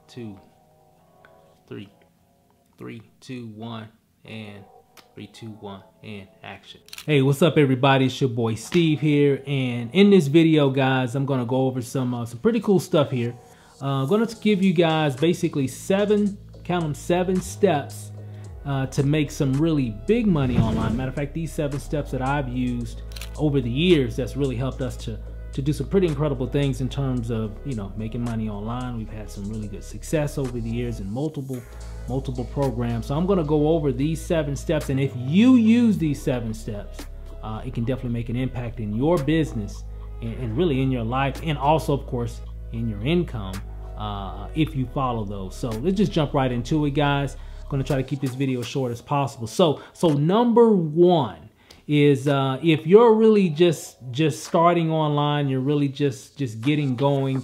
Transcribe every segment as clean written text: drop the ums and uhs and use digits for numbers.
2, 3, 3, 2, 1, and 3, 2, 1, and action. Hey, what's up, everybody? It's your boy Steve here, and in this video, guys, I'm gonna go over some pretty cool stuff here. I'm gonna give you guys basically 7 steps to make some really big money online. Matter of fact, these 7 steps that I've used over the years that's really helped us to do some pretty incredible things in terms of, you know, making money online. We've had some really good success over the years in multiple programs. So I'm going to go over these 7 steps, and if you use these 7 steps, it can definitely make an impact in your business and really in your life, and also, of course, in your income if you follow those. So let's just jump right into it, guys. I'm going to try to keep this video as short as possible. So number 1 is if you're really just starting online, you're really just getting going,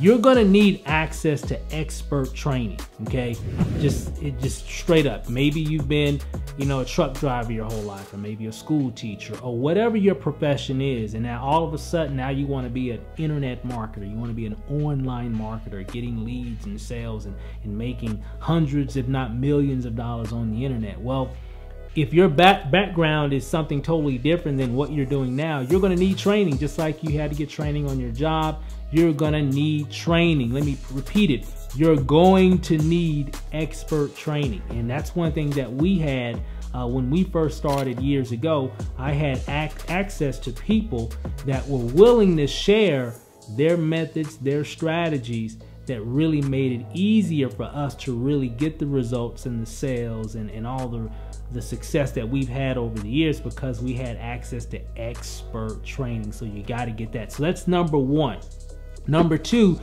you're gonna need access to expert training. Okay, just straight up. Maybe you've been, you know, a truck driver your whole life, or maybe a school teacher, or whatever your profession is, and now all of a sudden now you want to be an internet marketer, you want to be an online marketer, getting leads and sales and making hundreds if not millions of dollars on the internet. Well, if your background is something totally different than what you're doing now, you're going to need training. Just like you had to get training on your job, you're going to need training. Let me repeat it. You're going to need expert training. And that's one thing that we had when we first started years ago. I had access to people that were willing to share their methods, their strategies, that really made it easier for us to really get the results and the sales and all the success that we've had over the years, because we had access to expert training. So you got to get that. So that's number 1. Number 2,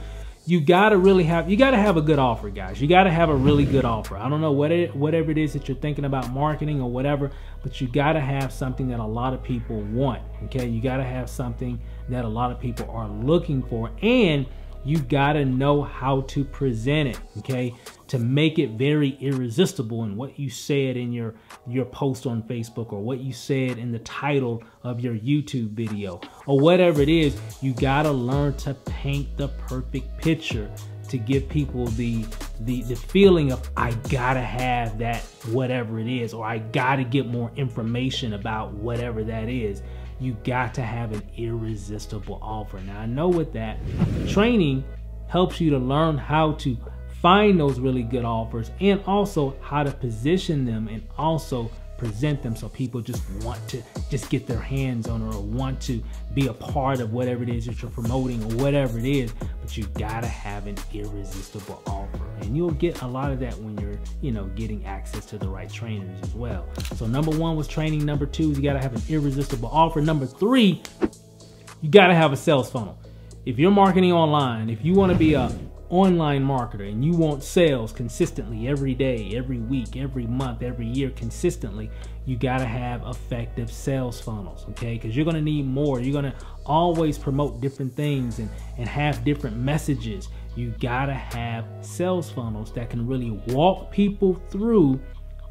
you got to have a good offer, guys. You got to have a really good offer. I don't know whatever it is that you're thinking about marketing or whatever, but you got to have something that a lot of people want. Okay, you got to have something that a lot of people are looking for, and you gotta know how to present it, okay, to make it very irresistible in what you said in your post on Facebook, or what you said in the title of your YouTube video, or whatever it is. You gotta learn to paint the perfect picture to give people the feeling of, I gotta have that, whatever it is, or I gotta get more information about whatever that is. You got to have an irresistible offer. Now, I know with that, training helps you to learn how to find those really good offers, and also how to position them and also present them so people just want to get their hands on it, or want to be a part of whatever it is that you're promoting, or whatever it is. But you gotta have an irresistible offer, and you'll get a lot of that when you're, you know, getting access to the right trainers as well. So number 1 was training. Number 2 is you gotta have an irresistible offer. Number 3, you gotta have a sales funnel. If you're marketing online, if you want to be a online marketer and you want sales consistently every day, every week, every month, every year consistently, you got to have effective sales funnels, okay? Because you're going to need more. You're going to always promote different things and have different messages. You got to have sales funnels that can really walk people through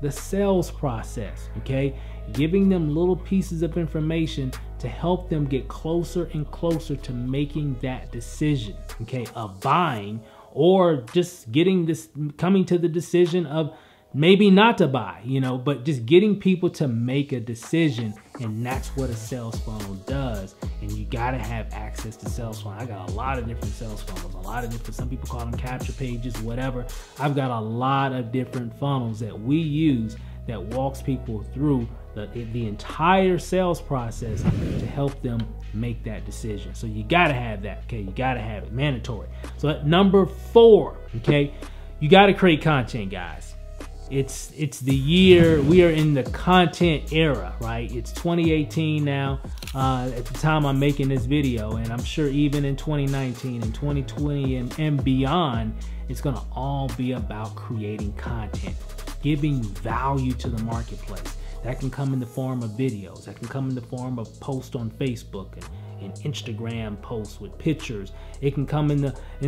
the sales process, okay? Giving them little pieces of information to help them get closer and closer to making that decision, okay, of buying, or just coming to the decision of maybe not to buy, you know, but just getting people to make a decision. And that's what a sales funnel does. And you got to have access to sales funnels. I got a lot of different sales funnels, some people call them capture pages, whatever. I've got a lot of different funnels that we use that walks people through the entire sales process to help them make that decision. So you got to have that, okay? You got to have it, mandatory. So at number 4, okay, you got to create content, guys. It's the year, we are in the content era, right? It's 2018 now, at the time I'm making this video, and I'm sure even in 2019 and 2020 and beyond, it's gonna all be about creating content, giving value to the marketplace. That can come in the form of videos, that can come in the form of posts on Facebook and Instagram posts with pictures. It can come in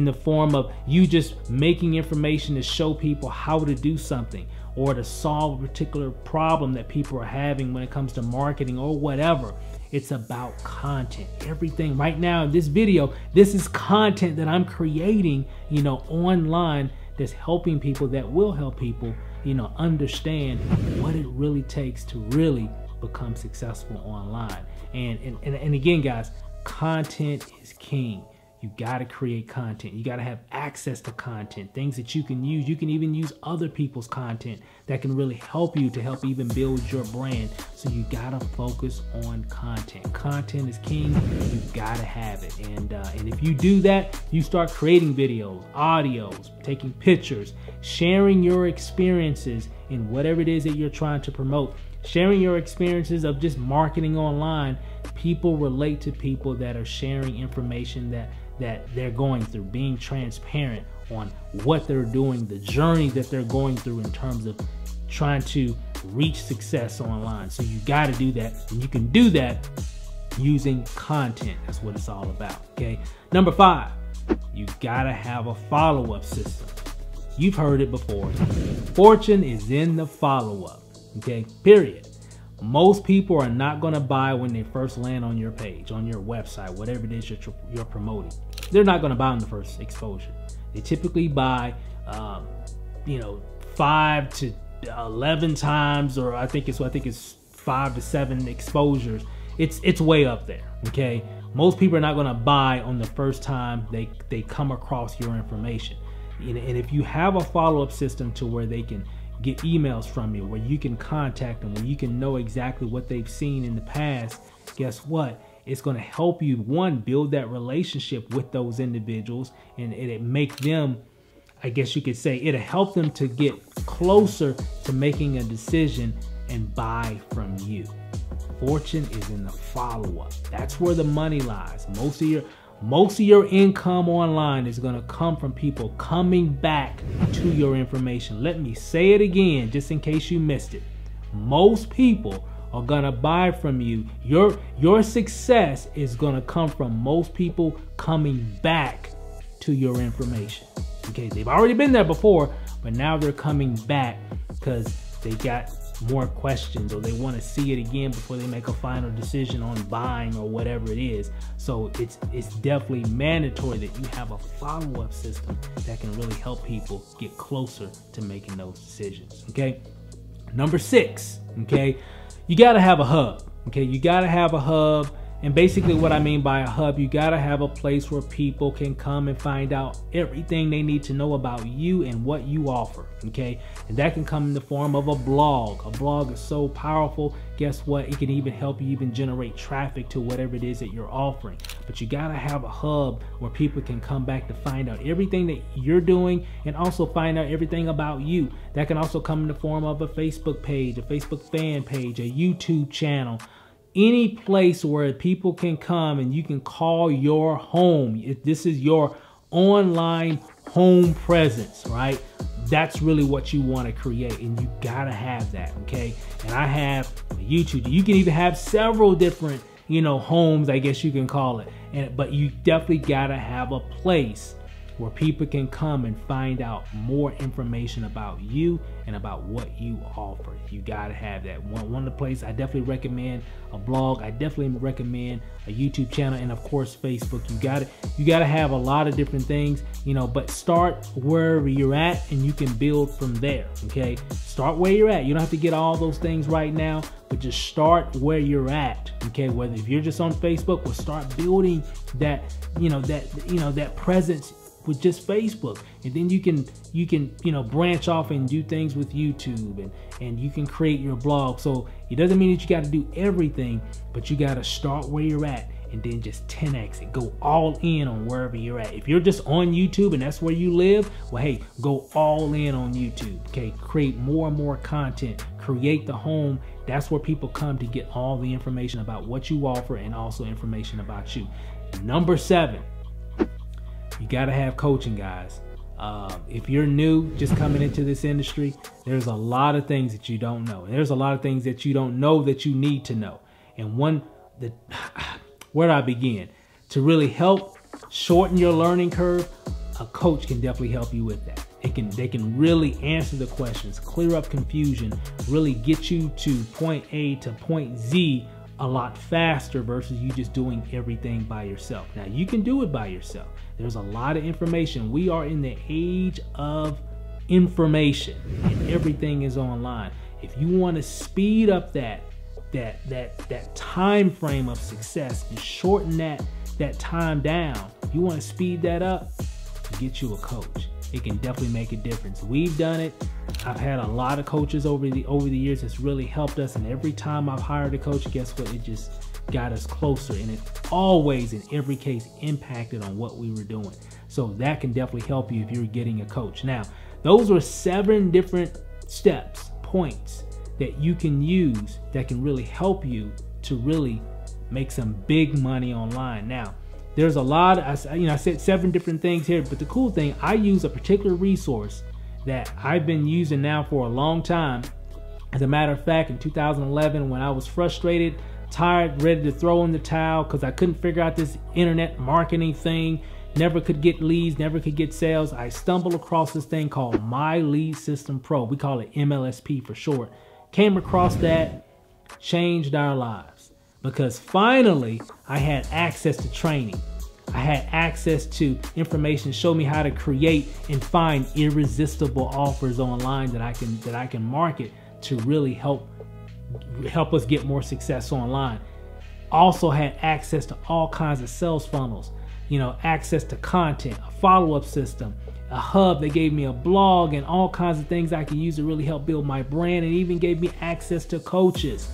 the form of you just making information to show people how to do something, or to solve a particular problem that people are having when it comes to marketing or whatever. It's about content. Everything right now in this video, this is content that I'm creating, you know, online that's helping people, that will help people, you know, understand what it really takes to really become successful online. And again, guys, content is king. You got to create content. You got to have access to content, things that you can use. You can even use other people's content that can really help you to help even build your brand. So you got to focus on content. Content is king. You got to have it. And if you do that, you start creating videos, audios, taking pictures, sharing your experiences in whatever it is that you're trying to promote. Sharing your experiences of just marketing online. People relate to people that are sharing information that they're going through, being transparent on what they're doing, the journey that they're going through in terms of trying to reach success online. So you got to do that, and you can do that using content. That's what it's all about, okay? Number 5, you got to have a follow-up system. You've heard it before. Fortune is in the follow-up, okay? Period. Most people are not going to buy when they first land on your page, on your website, whatever it is you're promoting. They're not going to buy on the first exposure. They typically buy, you know, 5 to 11 times, or I think it's 5 to 7 exposures. It's way up there. Okay, most people are not going to buy on the first time they come across your information. And if you have a follow-up system to where they can get emails from you, where you can contact them, where you can know exactly what they've seen in the past, guess what? It's going to help you, one, build that relationship with those individuals, and it make them, I guess you could say, it'll help them to get closer to making a decision and buy from you. Fortune is in the follow-up. That's where the money lies. Most of your income online is going to come from people coming back to your information. Let me say it again, just in case you missed it. Most people are going to buy from you. Your success is going to come from most people coming back to your information. Okay, they've already been there before, but now they're coming back because they got more questions, or they want to see it again before they make a final decision on buying or whatever it is. So it's definitely mandatory that you have a follow-up system that can really help people get closer to making those decisions. Okay, number 6, okay, you got to have a hub. Okay, you got to have a hub. And basically what I mean by a hub, you got to have a place where people can come and find out everything they need to know about you and what you offer, okay? And that can come in the form of a blog. A blog is so powerful. Guess what? It can even help you even generate traffic to whatever it is that you're offering. But you got to have a hub where people can come back to find out everything that you're doing and also find out everything about you. That can also come in the form of a Facebook page, a Facebook fan page, a YouTube channel. Any place where people can come and you can call your home. This is your online home presence, right? That's really what you want to create, and you gotta have that, okay? And I have YouTube. You can even have several different, you know, homes, I guess you can call it. But you definitely gotta have a place where people can come and find out more information about you and about what you offer. You gotta have that. One of the places I definitely recommend a blog. I definitely recommend a YouTube channel, and of course Facebook. You gotta have a lot of different things, you know, but start wherever you're at and you can build from there. Okay, start where you're at. You don't have to get all those things right now, but just start where you're at. Okay, whether if you're just on Facebook, well, start building that, that presence with just Facebook, and then you can branch off and do things with YouTube, and you can create your blog. So it doesn't mean that you got to do everything, but you got to start where you're at and then just 10x it. Go all in on wherever you're at. If you're just on YouTube and that's where you live, well, hey, go all in on YouTube. Okay, create more and more content. Create the home. That's where people come to get all the information about what you offer and also information about you. Number 7. You gotta have coaching, guys. If you're new, just coming into this industry, there's a lot of things that you don't know. And there's a lot of things that you don't know that you need to know. And where do I begin? To really help shorten your learning curve, a coach can definitely help you with that. They can really answer the questions, clear up confusion, really get you to point A to point Z a lot faster versus you just doing everything by yourself. Now, you can do it by yourself. There's a lot of information. We are in the age of information, and everything is online. If you want to speed up that time frame of success and shorten that time down, if you want to speed that up, get you a coach. It can definitely make a difference. We've done it. I've had a lot of coaches over the years that's really helped us, and every time I've hired a coach, guess what? It just got us closer, and it always, in every case, impacted on what we were doing. So that can definitely help you if you're getting a coach. Now, those are 7 different steps, points that you can use that can really help you to really make some big money online. Now, there's a lot, I said 7 different things here, but the cool thing, I use a particular resource that I've been using now for a long time. As a matter of fact, in 2011, when I was frustrated, tired, ready to throw in the towel because I couldn't figure out this internet marketing thing, never could get leads, never could get sales, I stumbled across this thing called MyLeadSystemPro. We call it MLSP for short. Came across that, changed our lives, because finally I had access to training. I had access to information, show me how to create and find irresistible offers online that I can market to really help us get more success online. Also had access to all kinds of sales funnels, access to content, a follow-up system, a hub that gave me a blog and all kinds of things I can use to really help build my brand, and even gave me access to coaches,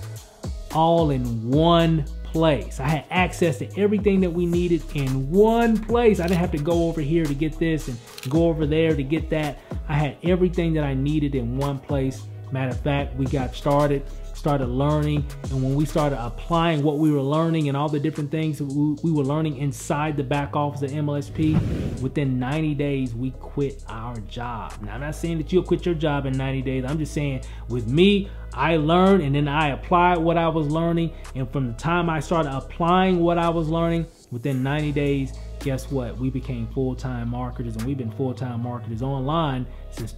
all in one place. I had access to everything that we needed in one place. I didn't have to go over here to get this and go over there to get that. I had everything that I needed in one place. Matter of fact, we got started learning, and when we started applying what we were learning and all the different things that we were learning inside the back office of MLSP, within 90 days we quit our job. Now, I'm not saying that you'll quit your job in 90 days. I'm just saying, with me, I learned and then I applied what I was learning, and from the time I started applying what I was learning, within 90 days, guess what? We became full-time marketers, and we've been full-time marketers online since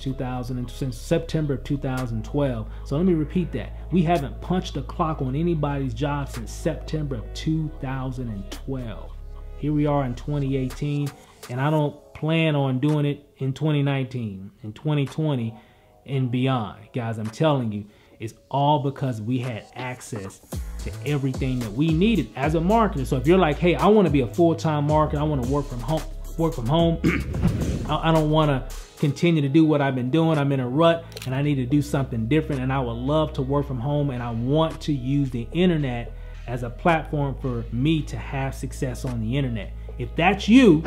September of 2012. So let me repeat that. We haven't punched the clock on anybody's job since September of 2012. Here we are in 2018, and I don't plan on doing it in 2019, in 2020, and beyond. Guys, I'm telling you, it's all because we had access to everything that we needed as a marketer. So if you're like, hey, I want to be a full-time marketer, I want to work from home, I don't want to continue to do what I've been doing, I'm in a rut and I need to do something different, and I would love to work from home, and I want to use the internet as a platform for me to have success on the internet. If that's you,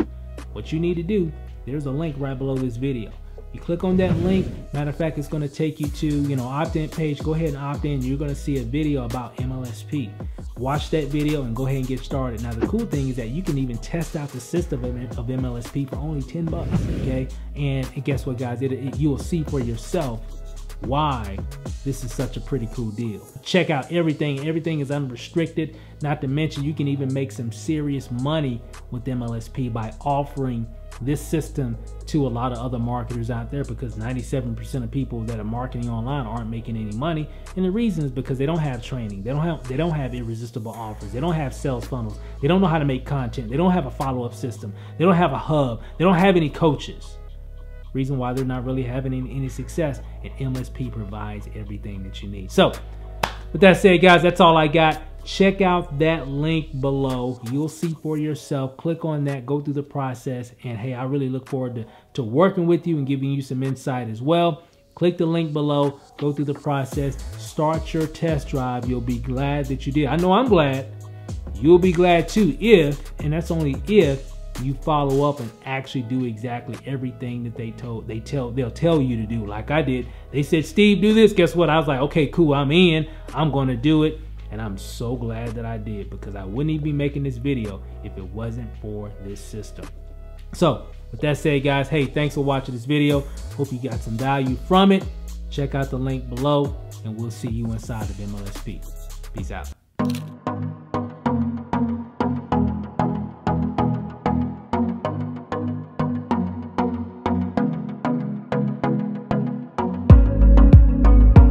what you need to do, there's a link right below this video. You click on that link. Matter of fact, it's going to take you to, opt-in page. Go ahead and opt in. You're going to see a video about MLSP. Watch that video and go ahead and get started. Now, the cool thing is that you can even test out the system of MLSP for only 10 bucks, okay? And guess what, guys? You will see for yourself why this is such a pretty cool deal. Check out everything. Everything is unrestricted. Not to mention, you can even make some serious money with MLSP by offering this system to a lot of other marketers out there, because 97% of people that are marketing online aren't making any money. And the reason is because they don't have training. They don't have irresistible offers. They don't have sales funnels. They don't know how to make content. They don't have a follow-up system. They don't have a hub. They don't have any coaches. Reason why they're not really having any success, and MLSP provides everything that you need. So with that said, guys, that's all I got. Check out that link below. You'll see for yourself. Click on that, go through the process, and hey, I really look forward to working with you and giving you some insight as well. Click the link below, go through the process, start your test drive. You'll be glad that you did. I know I'm glad. You'll be glad too if, and that's only if, you follow up and actually do exactly everything that they'll tell you to do, like I did. They said, Steve, do this. Guess what? I was like, okay, cool, I'm in. I'm gonna do it. And I'm so glad that I did, because I wouldn't even be making this video if it wasn't for this system. So with that said, guys, hey, thanks for watching this video. Hope you got some value from it. Check out the link below, and we'll see you inside of MLSP. Peace out.